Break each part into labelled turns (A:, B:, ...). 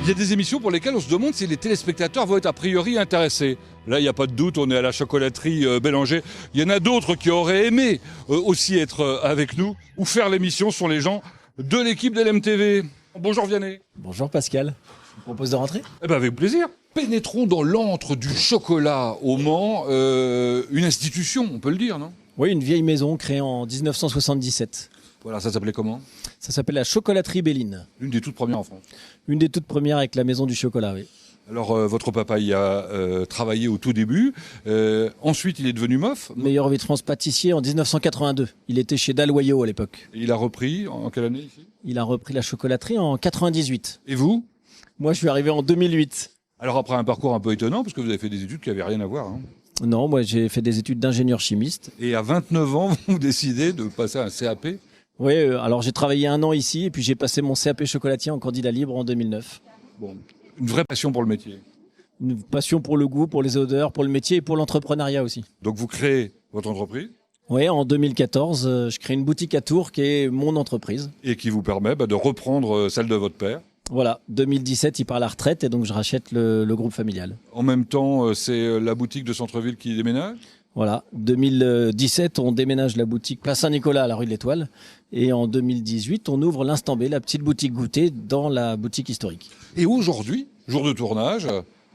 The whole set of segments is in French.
A: Il y a des émissions pour lesquelles on se demande si les téléspectateurs vont être a priori intéressés. Là, il n'y a pas de doute, on est à la chocolaterie Bélanger. Il y en a d'autres qui auraient aimé aussi être avec nous ou faire l'émission. Ce sont les gens de l'équipe de l'MTV. Bonjour Vianney.
B: Bonjour Pascal. Je vous propose de rentrer ?
A: Eh ben avec plaisir. Pénétrons dans l'antre du chocolat au Mans, une institution, on peut le dire, non ?
B: Oui, une vieille maison créée en 1977.
A: Voilà, ça s'appelait comment ?
B: Ça s'appelle la chocolaterie Béline.
A: L'une des toutes premières en France.
B: Une des toutes premières avec la maison du chocolat, oui.
A: Alors, votre papa y a travaillé au tout début. Ensuite, il est devenu MOF.
B: Meilleur revue de France pâtissier en 1982. Il était chez Dalloyau à l'époque.
A: Et il a repris en quelle année ici ?
B: Il a repris la chocolaterie en 98.
A: Et vous ?
B: Moi, je suis arrivé en 2008.
A: Alors, après un parcours un peu étonnant, parce que vous avez fait des études qui n'avaient rien à voir. Hein.
B: Non, moi, j'ai fait des études d'ingénieur chimiste.
A: Et à 29 ans, vous décidez de passer à un CAP ?
B: Oui, alors j'ai travaillé 1 an ici et puis j'ai passé mon CAP chocolatier en candidat libre en 2009.
A: Bon, une vraie passion pour le métier.
B: Une passion pour le goût, pour les odeurs, pour le métier et pour l'entrepreneuriat aussi.
A: Donc vous créez votre entreprise ?
B: Oui, en 2014, je crée une boutique à Tours qui est mon entreprise.
A: Et qui vous permet de reprendre celle de votre père.
B: Voilà, 2017, il part à la retraite et donc je rachète le groupe familial.
A: En même temps, c'est la boutique de centre-ville qui déménage ?
B: Voilà, 2017, on déménage la boutique Place Saint-Nicolas à la rue de l'Étoile. Et en 2018, on ouvre l'Instant B, la petite boutique goûter, dans la boutique historique.
A: Et aujourd'hui, jour de tournage,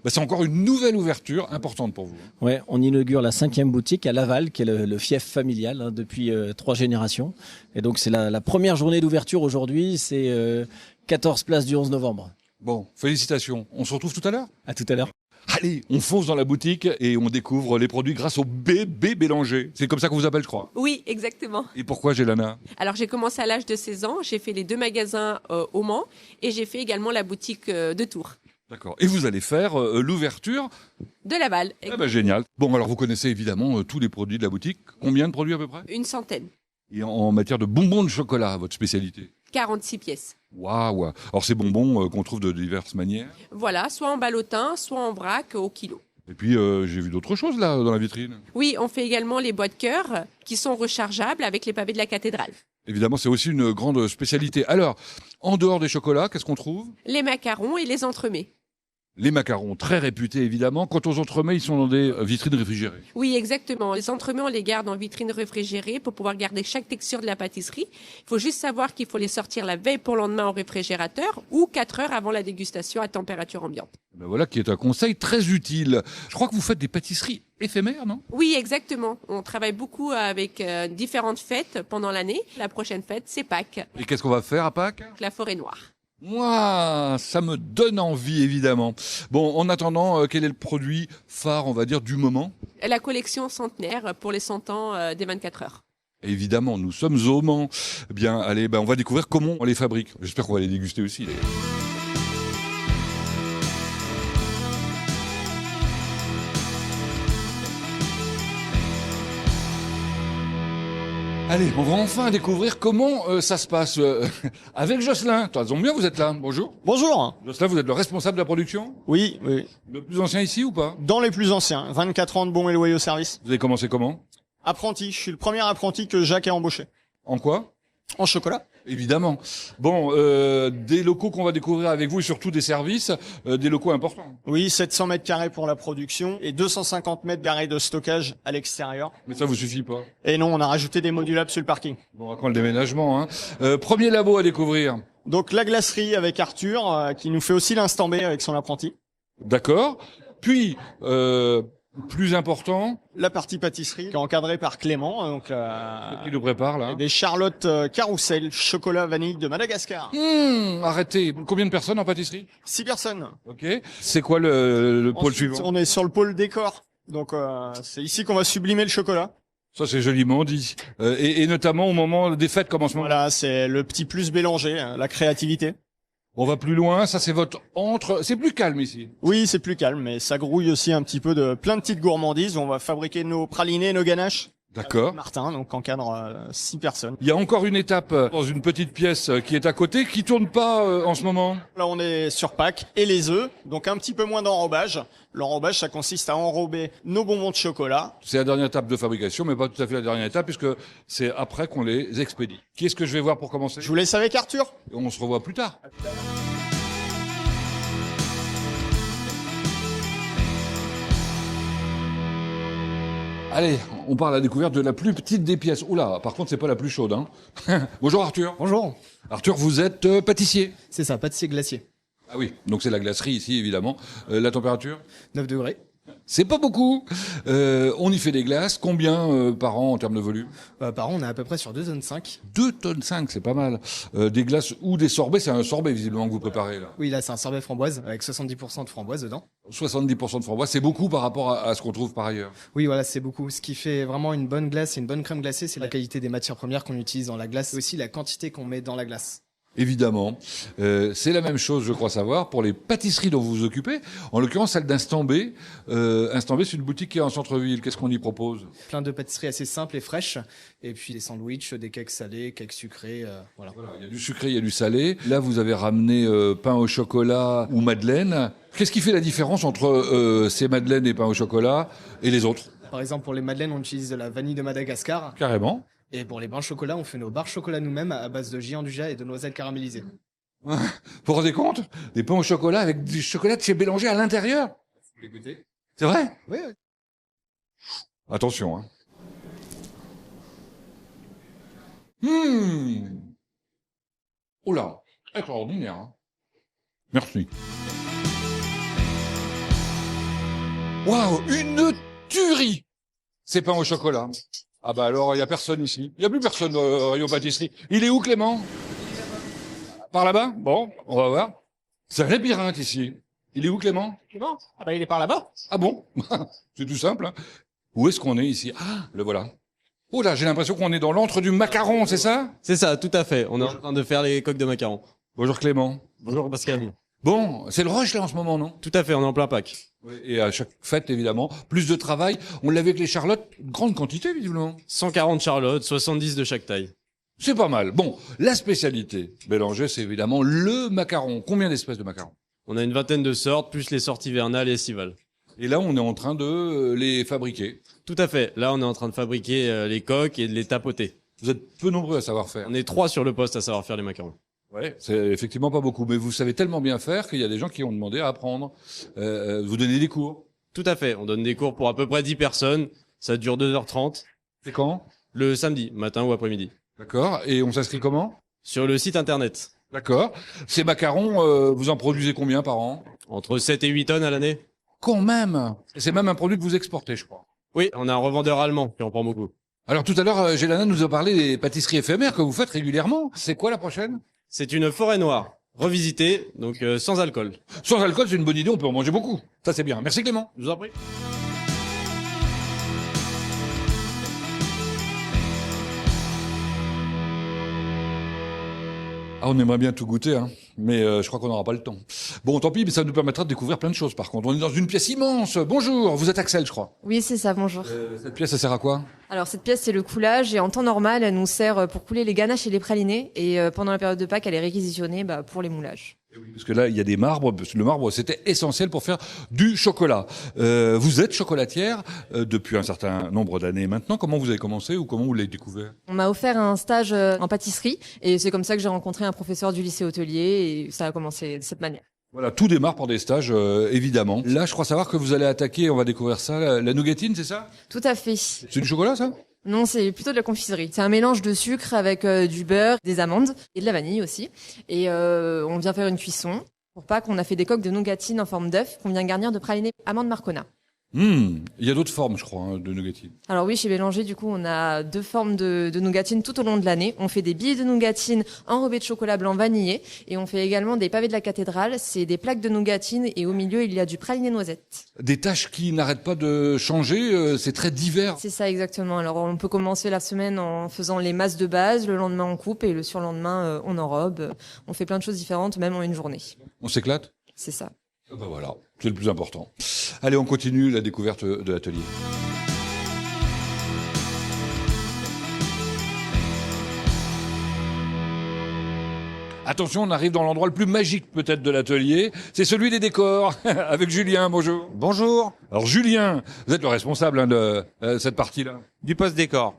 A: c'est encore une nouvelle ouverture importante pour vous.
B: Ouais, on inaugure la 5e boutique à Laval, qui est le fief familial hein, depuis 3 générations. Et donc c'est la première journée d'ouverture aujourd'hui, c'est 14 place du 11 novembre.
A: Bon, félicitations. On se retrouve tout à l'heure ?
B: À tout à l'heure.
A: Allez, on fonce dans la boutique et on découvre les produits grâce au bébé Bélanger. C'est comme ça qu'on vous appelle, je crois.
C: Oui, exactement.
A: Et pourquoi Gélana ?
C: Alors j'ai commencé à l'âge de 16 ans, j'ai fait les 2 magasins au Mans et j'ai fait également la boutique de Tours.
A: D'accord. Et vous allez faire l'ouverture
C: De Laval.
A: Génial. Bon, alors vous connaissez évidemment tous les produits de la boutique. Combien de produits à peu près ?
C: Une centaine.
A: Et en matière de bonbons de chocolat, votre spécialité ?
C: 46 pièces.
A: Waouh. Alors ces bonbons qu'on trouve de diverses manières.
C: Voilà, soit en ballotin, soit en vrac au kilo.
A: Et puis j'ai vu d'autres choses là dans la vitrine.
C: Oui, on fait également les boîtes cœur qui sont rechargeables avec les pavés de la cathédrale.
A: Évidemment, c'est aussi une grande spécialité. Alors, en dehors des chocolats, qu'est-ce qu'on trouve ?
C: Les macarons et les entremets.
A: Les macarons, très réputés évidemment. Quant aux entremets, ils sont dans des vitrines réfrigérées.
C: Oui, exactement. Les entremets, on les garde en vitrine réfrigérée pour pouvoir garder chaque texture de la pâtisserie. Il faut juste savoir qu'il faut les sortir la veille pour le lendemain au réfrigérateur ou 4 heures avant la dégustation à température ambiante.
A: Ben voilà qui est un conseil très utile. Je crois que vous faites des pâtisseries éphémères, non ?
C: Oui, exactement. On travaille beaucoup avec différentes fêtes pendant l'année. La prochaine fête, c'est Pâques,
A: Et qu'est-ce qu'on va faire à Pâques ?
C: la forêt noire.
A: Moi, ça me donne envie, évidemment. Bon, en attendant, quel est le produit phare, on va dire, du moment ?
C: La collection centenaire pour les 100 ans des 24 heures.
A: Évidemment, nous sommes au Mans. Bien, allez, on va découvrir comment on les fabrique. J'espère qu'on va les déguster aussi, d'ailleurs. Allez, on va enfin découvrir comment ça se passe avec Jocelyn. Ça tombe bien, vous êtes là. Bonjour.
D: Bonjour.
A: Jocelyn, vous êtes le responsable de la production ?
D: Oui, oui.
A: Le plus ancien ici ou pas ?
D: Dans les plus anciens, 24 ans de bons et loyaux services.
A: Vous avez commencé comment ?
D: Apprenti, je suis le premier apprenti que Jacques a embauché.
A: En quoi ?
D: En chocolat.
A: Évidemment. Bon, des locaux qu'on va découvrir avec vous et surtout des services, des locaux importants.
D: Oui, 700 mètres carrés pour la production et 250 mètres carrés de stockage à l'extérieur.
A: Mais ça vous suffit pas.
D: Et non, on a rajouté des modulables sur le parking.
A: Bon, à quand le déménagement, hein ? Premier labo à découvrir.
D: Donc la glacerie avec Arthur, qui nous fait aussi l'instant B avec son apprenti.
A: D'accord. Puis, plus important,
D: La partie pâtisserie, qui est encadrée par Clément. Donc
A: qui nous prépare là ?
D: des charlottes carousel, chocolat vanille de Madagascar.
A: Arrêtez. Combien de personnes en pâtisserie ?
D: 6 personnes.
A: Ok. C'est quoi le pôle
D: Ensuite,
A: suivant ?
D: on est sur le pôle décor. Donc c'est ici qu'on va sublimer le chocolat.
A: Ça, c'est joliment dit. Et notamment au moment des fêtes comme en ce moment.
D: Voilà, c'est le petit plus Bélanger, hein, la créativité.
A: On va plus loin. Ça, c'est votre entre. C'est plus calme ici.
D: Oui, c'est plus calme, mais ça grouille aussi un petit peu de plein de petites gourmandises. On va fabriquer nos pralinés, nos ganaches.
A: D'accord.
D: Martin, donc encadre 6 personnes.
A: Il y a encore une étape dans une petite pièce qui est à côté, qui tourne pas en ce moment.
D: Là, on est sur Pâques et les œufs, donc un petit peu moins d'enrobage. L'enrobage, ça consiste à enrober nos bonbons de chocolat.
A: C'est la dernière étape de fabrication, mais pas tout à fait la dernière étape, puisque c'est après qu'on les expédie. Qui est-ce que je vais voir pour commencer?
D: Je vous laisse avec Arthur.
A: On se revoit plus tard. Allez, on part à la découverte de la plus petite des pièces. Oula, par contre, c'est pas la plus chaude, hein. Bonjour Arthur.
E: Bonjour,
A: Arthur, vous êtes pâtissier.
E: c'est ça, pâtissier glacier.
A: Ah oui, donc c'est la glacerie ici, évidemment. La température?
E: 9 degrés.
A: C'est pas beaucoup. On y fait des glaces. Combien par an en termes de volume?
E: Par an, on est à peu près sur 2,5 tonnes.
A: 2,5 tonnes, c'est pas mal. Des glaces ou des sorbets, c'est un sorbet visiblement que vous préparez là.
E: Oui, là, c'est un sorbet framboise avec 70% de framboise dedans.
A: 70% de framboise, c'est beaucoup par rapport à ce qu'on trouve par ailleurs.
E: Oui, voilà, c'est beaucoup. Ce qui fait vraiment une bonne glace et une bonne crème glacée, c'est la qualité des matières premières qu'on utilise dans la glace et aussi la quantité qu'on met dans la glace.
A: Évidemment. C'est la même chose, je crois savoir, pour les pâtisseries dont vous vous occupez. En l'occurrence, celle d'Instant B. Instant B, c'est une boutique qui est en centre-ville. Qu'est-ce qu'on y propose?
E: Plein de pâtisseries assez simples et fraîches. Et puis des sandwichs, des cakes salés, cakes sucrés, voilà.
A: Voilà, il y a du sucré, il y a du salé. Là, vous avez ramené pain au chocolat ou madeleine. Qu'est-ce qui fait la différence entre ces madeleines et pain au chocolat et les autres?
E: Par exemple, pour les madeleines, on utilise de la vanille de Madagascar.
A: Carrément.
E: Et pour les pains au chocolat, on fait nos barres chocolat nous-mêmes à base de gianduja et de noisettes caramélisées.
A: Vous vous rendez compte? Des pains au chocolat avec du chocolat de chez Bélanger à l'intérieur?
E: Vous les goûtez?
A: C'est vrai?
E: Oui, oui.
A: Attention, hein. Oh là, extraordinaire, hein. Merci. Waouh, une tuerie! Ces pains au chocolat. Ah bah alors, il y a personne ici. Il y a plus personne au rayon pâtisserie. Il est où, Clément? Par là-bas? Bon, on va voir. C'est un labyrinthe ici. Il est où, Clément?
D: Clément? Ah bah il est par là-bas.
A: Ah bon? C'est tout simple, hein. Où est-ce qu'on est ici? Ah, le voilà. Oh là, j'ai l'impression qu'on est dans l'antre du macaron, c'est ça?
F: C'est ça, tout à fait. On est en train de faire les coques de macarons.
A: Bonjour Clément.
F: Bonjour Pascal.
A: Bon, c'est le rush là en ce moment, non?
F: Tout à fait, on est en plein Pâques.
A: Et à chaque fête, évidemment, plus de travail. On l'avait avec les charlottes, grande quantité, visiblement.
F: 140 charlottes, 70 de chaque taille.
A: C'est pas mal. Bon, la spécialité Bélanger, c'est évidemment le macaron. Combien d'espèces de macarons?
F: On a une vingtaine de sortes, plus les sortes hivernales et estivales.
A: Et là, on est en train de les fabriquer.
F: Tout à fait. Là, on est en train de fabriquer les coques et de les tapoter.
A: Vous êtes peu nombreux à savoir faire.
F: On est 3 sur le poste à savoir faire les macarons.
A: Ouais, c'est effectivement pas beaucoup, mais vous savez tellement bien faire qu'il y a des gens qui ont demandé à apprendre. Vous donnez des cours.
F: Tout à fait. On donne des cours pour à peu près 10 personnes. Ça dure 2h30.
A: C'est quand?
F: Le samedi, matin ou après-midi.
A: D'accord. Et on s'inscrit comment?
F: Sur le site internet.
A: D'accord. Ces macarons, vous en produisez combien par an?
F: Entre 7 et 8 tonnes à l'année.
A: Quand même. C'est même un produit que vous exportez, je crois.
F: Oui, on a un revendeur allemand qui en prend beaucoup.
A: Alors tout à l'heure, Gélana nous a parlé des pâtisseries éphémères que vous faites régulièrement. C'est quoi la prochaine?
F: C'est une forêt noire, revisitée, donc sans alcool.
A: Sans alcool, c'est une bonne idée, on peut en manger beaucoup. Ça c'est bien. Merci Clément.
F: Je vous en prie.
A: Ah, on aimerait bien tout goûter, hein. Mais je crois qu'on n'aura pas le temps. Bon, tant pis, mais ça nous permettra de découvrir plein de choses. Par contre, on est dans une pièce immense. Bonjour, vous êtes Axel, je crois.
G: Oui, c'est ça, bonjour.
A: Cette pièce, ça sert à quoi?
G: Alors, cette pièce, c'est le coulage et en temps normal, elle nous sert pour couler les ganaches et les pralinés. Et pendant la période de Pâques, elle est réquisitionnée pour les moulages.
A: Parce que là, il y a des marbres. Le marbre, c'était essentiel pour faire du chocolat. Vous êtes chocolatière depuis un certain nombre d'années maintenant. Comment vous avez commencé ou comment vous l'avez découvert?
G: On m'a offert un stage en pâtisserie et c'est comme ça que j'ai rencontré un professeur du lycée hôtelier et ça a commencé de cette manière.
A: Voilà, tout démarre par des stages, évidemment. Là, je crois savoir que vous allez attaquer, on va découvrir ça, la nougatine, c'est ça?
G: Tout à fait.
A: C'est du chocolat, ça?
G: Non, c'est plutôt de la confiserie. C'est un mélange de sucre avec du beurre, des amandes et de la vanille aussi. Et on vient faire une cuisson. Pour Pâques, on a fait des coques de nougatine en forme d'œuf qu'on vient garnir de praliné amandes Marcona.
A: Il y a d'autres formes, je crois, hein, de nougatine.
G: Alors oui, chez Bélanger, du coup, on a 2 formes de nougatine tout au long de l'année. On fait des billes de nougatine enrobées de chocolat blanc vanillé et on fait également des pavés de la cathédrale. C'est des plaques de nougatine et au milieu, il y a du praliné noisette.
A: Des tâches qui n'arrêtent pas de changer, c'est très divers.
G: C'est ça exactement. Alors on peut commencer la semaine en faisant les masses de base, le lendemain on coupe et le surlendemain on enrobe. On fait plein de choses différentes, même en une journée.
A: On s'éclate?
G: C'est ça.
A: Ah bah voilà, c'est le plus important. Allez, on continue la découverte de l'atelier. Attention, on arrive dans l'endroit le plus magique peut-être de l'atelier. C'est celui des décors, avec Julien, bonjour.
H: Bonjour,
A: Alors Julien, vous êtes le responsable de cette partie-là.
H: du poste décor.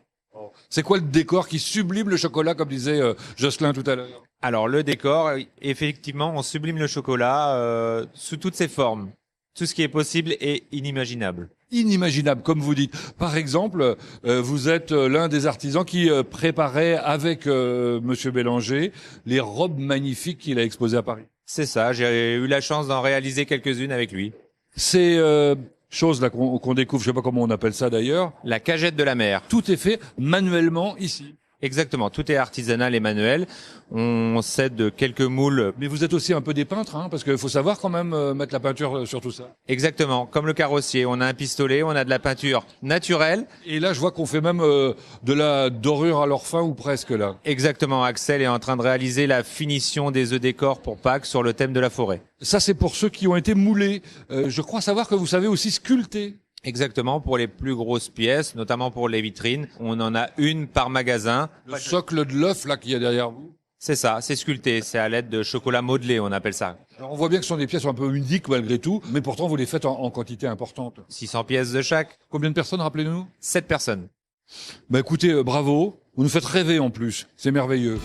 A: C'est quoi le décor qui sublime le chocolat, comme disait Jocelyn tout à l'heure?
H: Alors le décor, effectivement, on sublime le chocolat sous toutes ses formes. Tout ce qui est possible est inimaginable.
A: Inimaginable, comme vous dites. Par exemple, vous êtes l'un des artisans qui préparait avec Monsieur Bélanger les robes magnifiques qu'il a exposées à Paris.
H: C'est ça, j'ai eu la chance d'en réaliser quelques-unes avec lui.
A: Ces choses là qu'on découvre, je sais pas comment on appelle ça d'ailleurs,
H: La cagette de la mer.
A: tout est fait manuellement ici.
H: Exactement, tout est artisanal et manuel. On cède quelques moules.
A: Mais vous êtes aussi un peu des peintres, hein, parce qu'il faut savoir quand même mettre la peinture sur tout ça.
H: Exactement, comme le carrossier. On a un pistolet, on a de la peinture naturelle.
A: Et là, je vois qu'on fait même de la dorure à l'orphin ou presque là.
H: Exactement, Axel est en train de réaliser la finition des œufs décors pour Pâques sur le thème de la forêt.
A: Ça, c'est pour ceux qui ont été moulés. Je crois savoir que vous savez aussi sculpter.
H: Exactement, pour les plus grosses pièces, notamment pour les vitrines. On en a une par magasin.
A: Le socle de l'œuf là qu'il y a derrière vous.
H: C'est ça, c'est sculpté. C'est à l'aide de chocolat modelé, on appelle ça.
A: Alors, on voit bien que ce sont des pièces un peu uniques malgré tout, mais pourtant vous les faites en quantité importante.
H: 600 pièces de chaque.
A: Combien de personnes, rappelez-nous?
H: 7 personnes.
A: Bah écoutez, bravo. Vous nous faites rêver en plus. C'est merveilleux.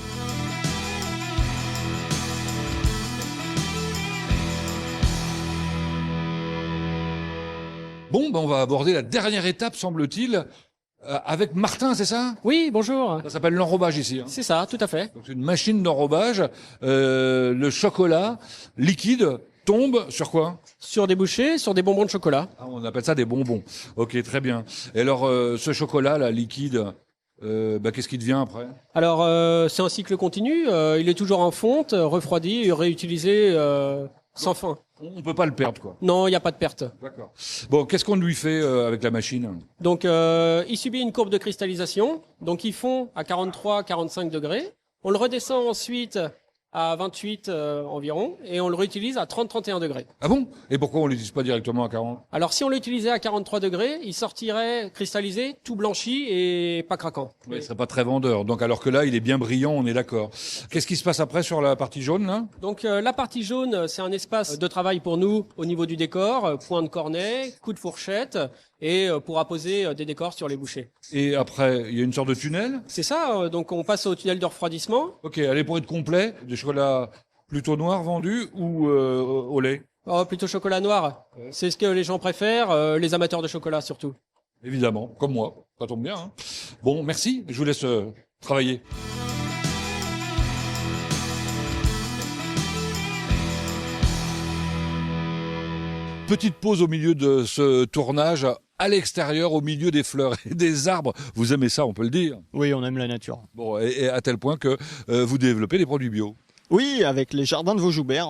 A: Bon, ben on va aborder la dernière étape, semble-t-il, avec Martin, c'est ça?
I: Oui, bonjour.
A: Ça s'appelle l'enrobage ici. Hein.
I: C'est ça, tout à fait.
A: Donc c'est une machine d'enrobage. Le chocolat liquide tombe sur quoi?
I: Sur des bouchées, sur des bonbons de chocolat.
A: Ah, on appelle ça des bonbons. Ok, très bien. Et alors, ce chocolat là, liquide, qu'est-ce qui devient après?
I: Alors, c'est un cycle continu. Il est toujours en fonte, refroidi et réutilisé sans fin.
A: On peut pas le perdre, quoi.
I: Non, il n'y a pas de perte.
A: D'accord. Bon, qu'est-ce qu'on lui fait avec la machine?
I: Donc, il subit une courbe de cristallisation. Donc, il fond à 43-45 degrés. On le redescend ensuite à 28 environ et on le réutilise à 30-31 degrés.
A: Ah bon? Et pourquoi on l'utilise pas directement à 40?
I: Alors, si on l'utilisait à 43 degrés, il sortirait cristallisé, tout blanchi et pas craquant.
A: Mais il serait pas très vendeur. Donc, alors que là, il est bien brillant, on est d'accord. Qu'est-ce qui se passe après sur la partie jaune, là?
I: Donc la partie jaune, c'est un espace de travail pour nous au niveau du décor, point de cornet, coup de fourchette et pour apposer des décors sur les bouchées.
A: Et après, il y a une sorte de tunnel?
I: C'est ça, donc on passe au tunnel de refroidissement.
A: Ok, allez, pour être complet, des chocolats plutôt noirs vendus ou au lait?
I: Oh, plutôt chocolat noir. C'est ce que les gens préfèrent, les amateurs de chocolat surtout.
A: Évidemment, comme moi. Ça tombe bien. Hein. Bon, merci. Je vous laisse travailler. Petite pause au milieu de ce tournage à l'extérieur, au milieu des fleurs et des arbres. Vous aimez ça, on peut le dire.
D: Oui, on aime la nature.
A: Bon, et à tel point que vous développez des produits bio.
D: Oui, avec les jardins de Vaujoubert,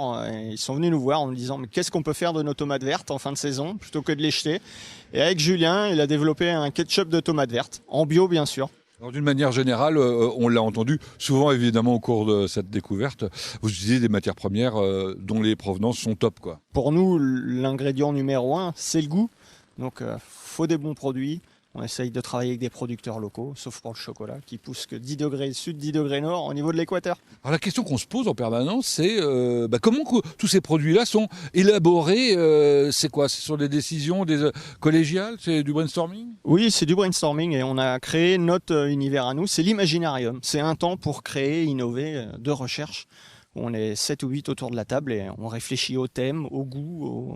D: ils sont venus nous voir en nous disant mais qu'est-ce qu'on peut faire de nos tomates vertes en fin de saison plutôt que de les jeter. Et avec Julien, il a développé un ketchup de tomates vertes, en bio bien sûr.
A: Alors, d'une manière générale, on l'a entendu souvent évidemment au cours de cette découverte, vous utilisez des matières premières dont les provenances sont top, quoi.
D: Pour nous, l'ingrédient numéro 1, c'est le goût. Donc, faut des bons produits. On essaye de travailler avec des producteurs locaux, sauf pour le chocolat, qui pousse que 10 degrés sud, 10 degrés nord au niveau de l'équateur.
A: Alors la question qu'on se pose en permanence, c'est comment tous ces produits-là sont élaborés. C'est quoi? Ce sont des décisions collégiales? C'est du brainstorming?
D: Oui, c'est du brainstorming et on a créé notre univers à nous. C'est l'imaginarium. C'est un temps pour créer, innover, de recherche. On est 7 ou 8 autour de la table et on réfléchit au thème, au goût,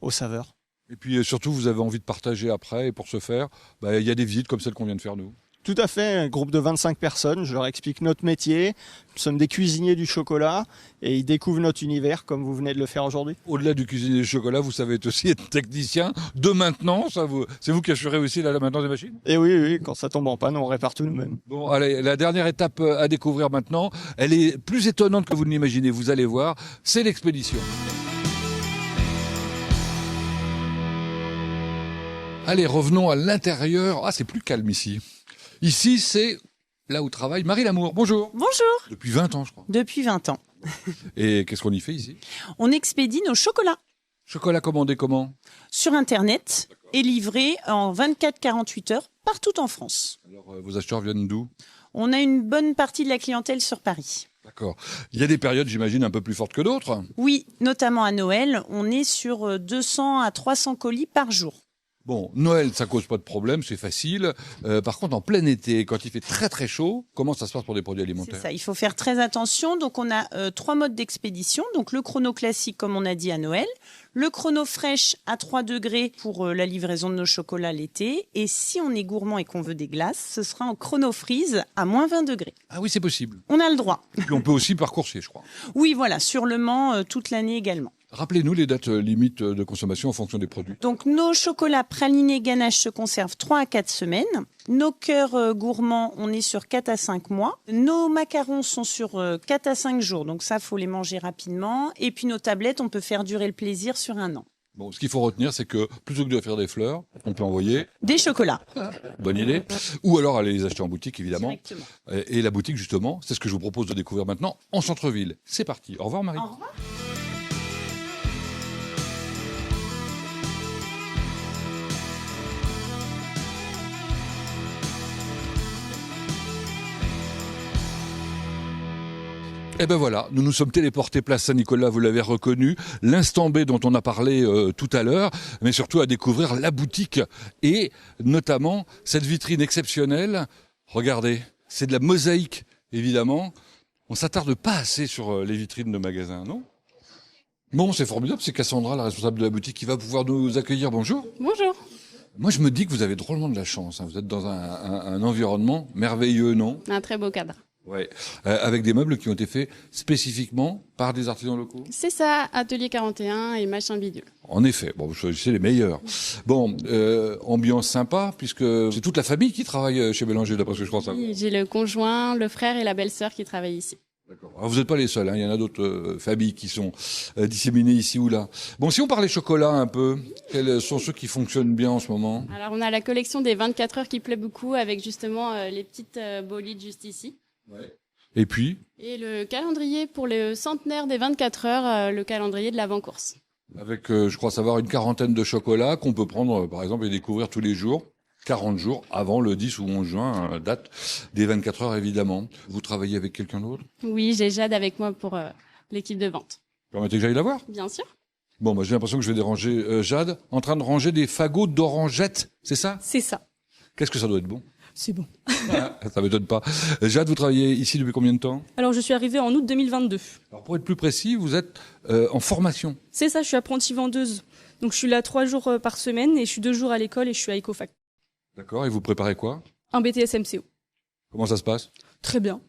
D: aux saveurs.
A: Et puis surtout, vous avez envie de partager après. Et pour ce faire, il y a des visites comme celle qu'on vient de faire nous.
D: Tout à fait, un groupe de 25 personnes. Je leur explique notre métier. Nous sommes des cuisiniers du chocolat et ils découvrent notre univers comme vous venez de le faire aujourd'hui.
A: Au-delà du cuisinier du chocolat, vous savez aussi être technicien de maintenance. C'est vous qui assurez aussi la maintenance des machines?
D: Et oui, quand ça tombe en panne, on répare tout nous-mêmes.
A: Bon, allez, la dernière étape à découvrir maintenant, elle est plus étonnante que vous ne l'imaginez. Vous allez voir, c'est l'expédition. Allez, revenons à l'intérieur. Ah, c'est plus calme ici. Ici, c'est là où travaille Marie Lamour. Bonjour.
J: Bonjour.
A: Depuis 20 ans, je crois.
J: Depuis 20 ans.
A: Et qu'est-ce qu'on y fait ici?
J: On expédie nos chocolats
A: Chocolat commandé comment?
J: sur Internet et livré en 24-48 heures partout en France.
A: Alors, vos acheteurs viennent d'où?
J: On a une bonne partie de la clientèle sur Paris.
A: D'accord. Il y a des périodes, j'imagine, un peu plus fortes que d'autres.
J: Oui, notamment à Noël, on est sur 200 à 300 colis par jour.
A: Bon, Noël, ça cause pas de problème, c'est facile. Par contre, en plein été, quand il fait très très chaud, comment ça se passe pour des produits
J: C'est
A: alimentaires?
J: ça, il faut faire très attention. Donc on a 3 modes d'expédition. Donc le chrono classique, comme on a dit à Noël. Le chrono fraîche à 3 degrés pour la livraison de nos chocolats l'été. Et si on est gourmand et qu'on veut des glaces, ce sera en chrono freeze à moins 20 degrés.
A: Ah oui, c'est possible.
J: On a le droit.
A: Et puis on peut aussi parcourser, je crois.
J: Oui, voilà, sur le Mans toute l'année également.
A: Rappelez-nous les dates limites de consommation en fonction des produits.
J: Donc nos chocolats pralinés ganache se conservent 3 à 4 semaines. Nos cœurs gourmands, on est sur 4 à 5 mois. Nos macarons sont sur 4 à 5 jours, donc ça, faut les manger rapidement. Et puis nos tablettes, on peut faire durer le plaisir sur 1 an.
A: Bon, ce qu'il faut retenir, c'est que plutôt que de faire des fleurs, on peut envoyer.
J: Des chocolats.
A: Bonne idée. Ou alors aller les acheter en boutique, évidemment.
J: Directement.
A: Et la boutique, justement, c'est ce que je vous propose de découvrir maintenant en centre-ville. C'est parti. Au revoir, Marie.
J: Au revoir.
A: Eh ben voilà, nous nous sommes téléportés place Saint-Nicolas, vous l'avez reconnu, l'instant B dont on a parlé tout à l'heure, mais surtout à découvrir la boutique et notamment cette vitrine exceptionnelle. Regardez, c'est de la mosaïque, évidemment. On s'attarde pas assez sur les vitrines de magasins, non? Bon, c'est formidable, c'est Cassandra, la responsable de la boutique, qui va pouvoir nous accueillir. Bonjour.
K: Bonjour.
A: Moi, je me dis que vous avez drôlement de la chance, hein. Vous êtes dans un environnement merveilleux, non?
K: Un très beau cadre.
A: Ouais, avec des meubles qui ont été faits spécifiquement par des artisans locaux.
K: C'est ça, Atelier 41 et Machin Bidule.
A: En effet, bon, vous choisissez les meilleurs. Bon, ambiance sympa, puisque c'est toute la famille qui travaille chez Bélanger, d'après ce que je crois.
K: Oui, j'ai le conjoint, le frère et la belle-sœur qui travaillent ici.
A: D'accord. Alors vous n'êtes pas les seuls, hein. Il y en a d'autres familles qui sont disséminées ici ou là. Bon, si on parlait chocolat un peu, quels sont ceux qui fonctionnent bien en ce moment?
K: Alors on a la collection des 24 heures qui plaît beaucoup avec justement les petites bolides juste ici.
A: Ouais. Et puis?
K: Et le calendrier pour le centenaire des 24 heures, le calendrier de l'avant-course.
A: Avec, je crois savoir, une quarantaine de chocolats qu'on peut prendre, par exemple, et découvrir tous les jours. 40 jours avant le 10 ou 11 juin, date des 24 heures évidemment. Vous travaillez avec quelqu'un d'autre?
K: Oui, j'ai Jade avec moi pour l'équipe de vente.
A: Permettez que j'aille la voir?
K: Bien sûr.
A: Bon, j'ai l'impression que je vais déranger Jade, en train de ranger des fagots d'orangettes, c'est ça?
K: C'est ça.
A: Qu'est-ce que ça doit être bon?
L: C'est bon.
A: Ça m'étonne pas. Jade, vous travaillez ici depuis combien de temps?
L: Alors, je suis arrivée en août 2022.
A: Alors, pour être plus précis, vous êtes en formation?
L: C'est ça, je suis apprentie vendeuse. Donc, je suis là 3 jours par semaine et je suis 2 jours à l'école et je suis à Ecofac.
A: D'accord, et vous préparez quoi?
L: Un BTS MCO.
A: Comment ça se passe?
L: Très bien.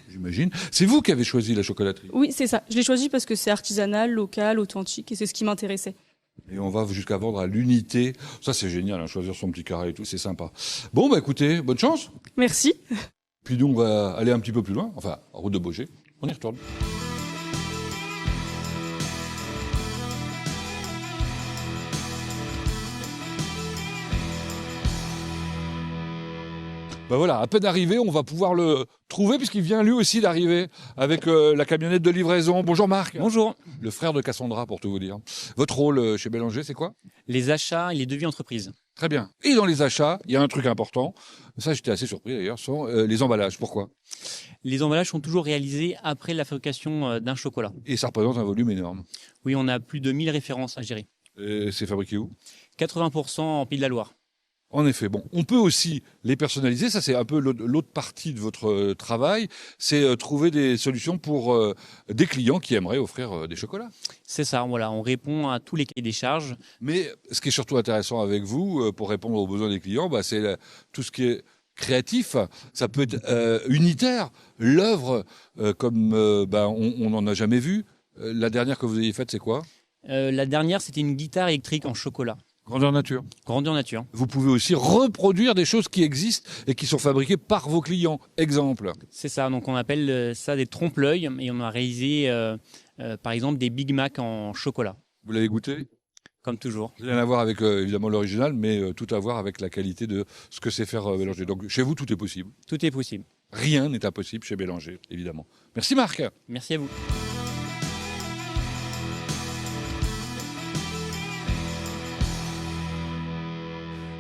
A: J'imagine. C'est vous qui avez choisi la chocolaterie?
L: Oui, c'est ça. Je l'ai choisi parce que c'est artisanal, local, authentique et c'est ce qui m'intéressait.
A: Et on va jusqu'à vendre à l'unité. Ça, c'est génial, hein, choisir son petit carré et tout, c'est sympa. Bon, écoutez, bonne chance.
L: Merci.
A: Puis nous, on va aller un petit peu plus loin, enfin, en route de Baugé. On y retourne. Ben voilà, à peine arrivé, on va pouvoir le trouver puisqu'il vient lui aussi d'arriver avec la camionnette de livraison. Bonjour Marc.
M: Bonjour.
A: Le frère de Cassandra pour tout vous dire. Votre rôle chez Bélanger, c'est quoi?
M: Les achats et les devis entreprises.
A: Très bien. Et dans les achats, il y a un truc important. Ça, j'étais assez surpris d'ailleurs, sont les emballages. Pourquoi?
M: Les emballages sont toujours réalisés après la fabrication d'un chocolat.
A: Et ça représente un volume énorme.
M: Oui, on a plus de 1000 références à gérer.
A: Et c'est fabriqué où?
M: 80% en Pays de la Loire.
A: En effet, bon, on peut aussi les personnaliser. Ça, c'est un peu l'autre partie de votre travail. C'est trouver des solutions pour des clients qui aimeraient offrir des chocolats.
M: C'est ça, voilà. On répond à tous les cahiers des charges.
A: Mais ce qui est surtout intéressant avec vous, pour répondre aux besoins des clients, c'est tout ce qui est créatif. Ça peut être unitaire. L'œuvre, comme on n'en a jamais vu. La dernière que vous ayez faite, c'est quoi?
M: La dernière, c'était une guitare électrique en chocolat.
A: Grandeur nature.
M: Grandeur nature.
A: Vous pouvez aussi reproduire des choses qui existent et qui sont fabriquées par vos clients. Exemple.
M: C'est ça, donc on appelle ça des trompe-l'œil et on a réalisé par exemple des Big Mac en chocolat.
A: Vous l'avez goûté?
M: Comme toujours.
A: Rien à voir avec évidemment l'original, mais tout à voir avec la qualité de ce que c'est faire Bélanger. Donc chez vous, tout est possible.
M: Tout est possible.
A: Rien n'est impossible chez Bélanger, évidemment. Merci Marc.
M: Merci à vous.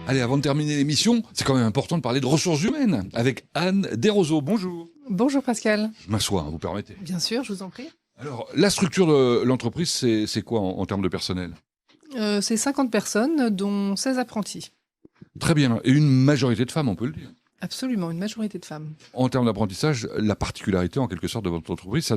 A: Allez, avant de terminer l'émission, c'est quand même important de parler de ressources humaines avec Anne Desroseaux. Bonjour.
N: Bonjour Pascal.
A: Je m'assois, vous permettez.
N: Bien sûr, je vous en prie.
A: Alors, la structure de l'entreprise, c'est quoi en termes de personnel?
N: C'est 50 personnes, dont 16 apprentis.
A: Très bien. Et une majorité de femmes, on peut le dire.
N: Absolument, une majorité de femmes.
A: En termes d'apprentissage, la particularité, en quelque sorte, de votre entreprise,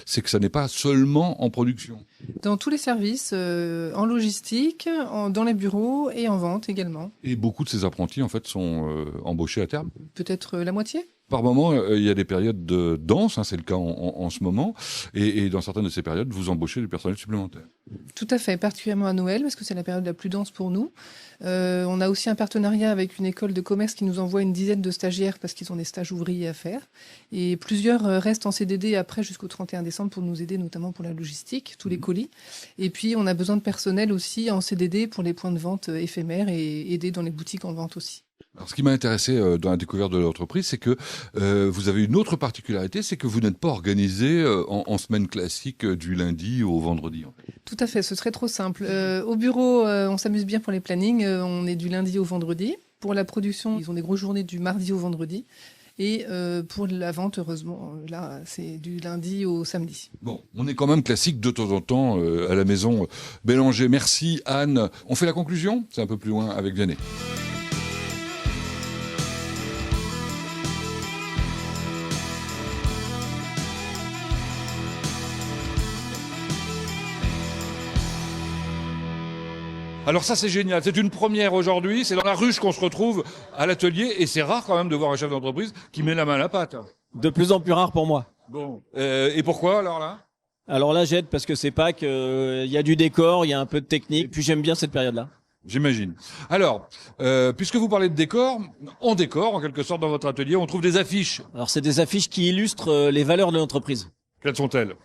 A: c'est que ça n'est pas seulement en production.
N: Dans tous les services, en logistique, dans les bureaux et en vente également.
A: Et beaucoup de ces apprentis, en fait, sont embauchés à terme.
N: Peut-être la moitié.
A: Par moment, il y a des périodes de danse, c'est le cas en ce moment, et dans certaines de ces périodes, vous embauchez du personnel supplémentaire.
N: Tout à fait, particulièrement à Noël, parce que c'est la période la plus dense pour nous. On a aussi un partenariat avec une école de commerce qui nous envoie une dizaine de stagiaires parce qu'ils ont des stages ouvriers à faire. Et plusieurs restent en CDD après jusqu'au 31 décembre pour nous aider, notamment pour la logistique, tous les colis. Et puis, on a besoin de personnel aussi en CDD pour les points de vente éphémères et aider dans les boutiques en vente aussi.
A: Alors, ce qui m'a intéressé dans la découverte de l'entreprise, c'est que vous avez une autre particularité, c'est que vous n'êtes pas organisé en semaine classique du lundi au vendredi. En fait.
N: Tout à fait, ce serait trop simple. Au bureau, on s'amuse bien pour les plannings, on est du lundi au vendredi. Pour la production, ils ont des grosses journées du mardi au vendredi. Et pour la vente, heureusement, là, c'est du lundi au samedi.
A: Bon, on est quand même classique de temps en temps à la maison Bélanger. Merci Anne. On fait la conclusion? C'est un peu plus loin avec Vianney. Alors ça c'est génial, c'est une première aujourd'hui, c'est dans la ruche qu'on se retrouve à l'atelier et c'est rare quand même de voir un chef d'entreprise qui met la main à la pâte.
B: De plus en plus rare pour moi.
A: Bon, et pourquoi alors là?
B: Alors là j'aide parce que c'est Pâques, il y a du décor, il y a un peu de technique, puis j'aime bien cette période-là.
A: J'imagine. Alors, puisque vous parlez de décor, en décor en quelque sorte dans votre atelier, on trouve des affiches.
B: Alors c'est des affiches qui illustrent les valeurs de l'entreprise.
A: Quelles sont-elles?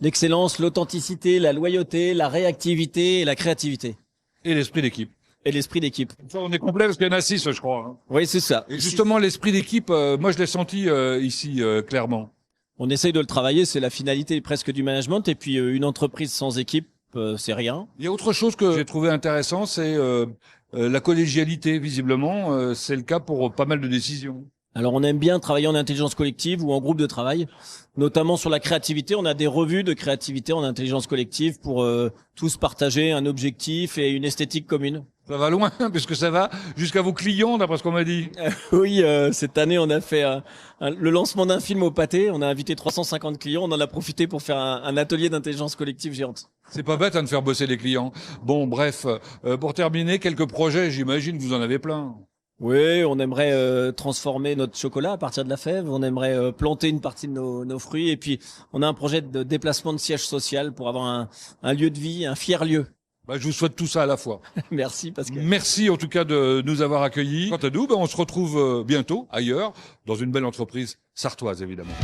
B: L'excellence, l'authenticité, la loyauté, la réactivité et la créativité.
A: Et l'esprit d'équipe.
B: Et l'esprit d'équipe.
A: Ça, on est complet parce qu'il y en a 6, je crois. Hein.
B: Oui, c'est ça.
A: Et justement, l'esprit d'équipe, moi, je l'ai senti ici, clairement.
B: On essaye de le travailler, c'est la finalité presque du management. Et puis, une entreprise sans équipe, c'est rien.
A: Il y a autre chose que j'ai trouvé intéressant, c'est la collégialité, visiblement. C'est le cas pour pas mal de décisions.
B: Alors, on aime bien travailler en intelligence collective ou en groupe de travail, notamment sur la créativité. On a des revues de créativité en intelligence collective pour tous partager un objectif et une esthétique commune.
A: Ça va loin, puisque ça va jusqu'à vos clients, d'après ce qu'on m'a dit.
B: Oui, cette année, on a fait le lancement d'un film au pâté. On a invité 350 clients. On en a profité pour faire un atelier d'intelligence collective géante.
A: C'est pas bête de faire bosser les clients. Bon, bref, pour terminer, quelques projets, j'imagine que vous en avez plein.
B: Oui, on aimerait transformer notre chocolat à partir de la fève. On aimerait planter une partie de nos fruits. Et puis, on a un projet de déplacement de siège social pour avoir un lieu de vie, un fier lieu.
A: Bah, je vous souhaite tout ça à la fois.
B: Merci Pascal.
A: Merci en tout cas de nous avoir accueillis. Quant à nous, on se retrouve bientôt ailleurs, dans une belle entreprise sartoise évidemment.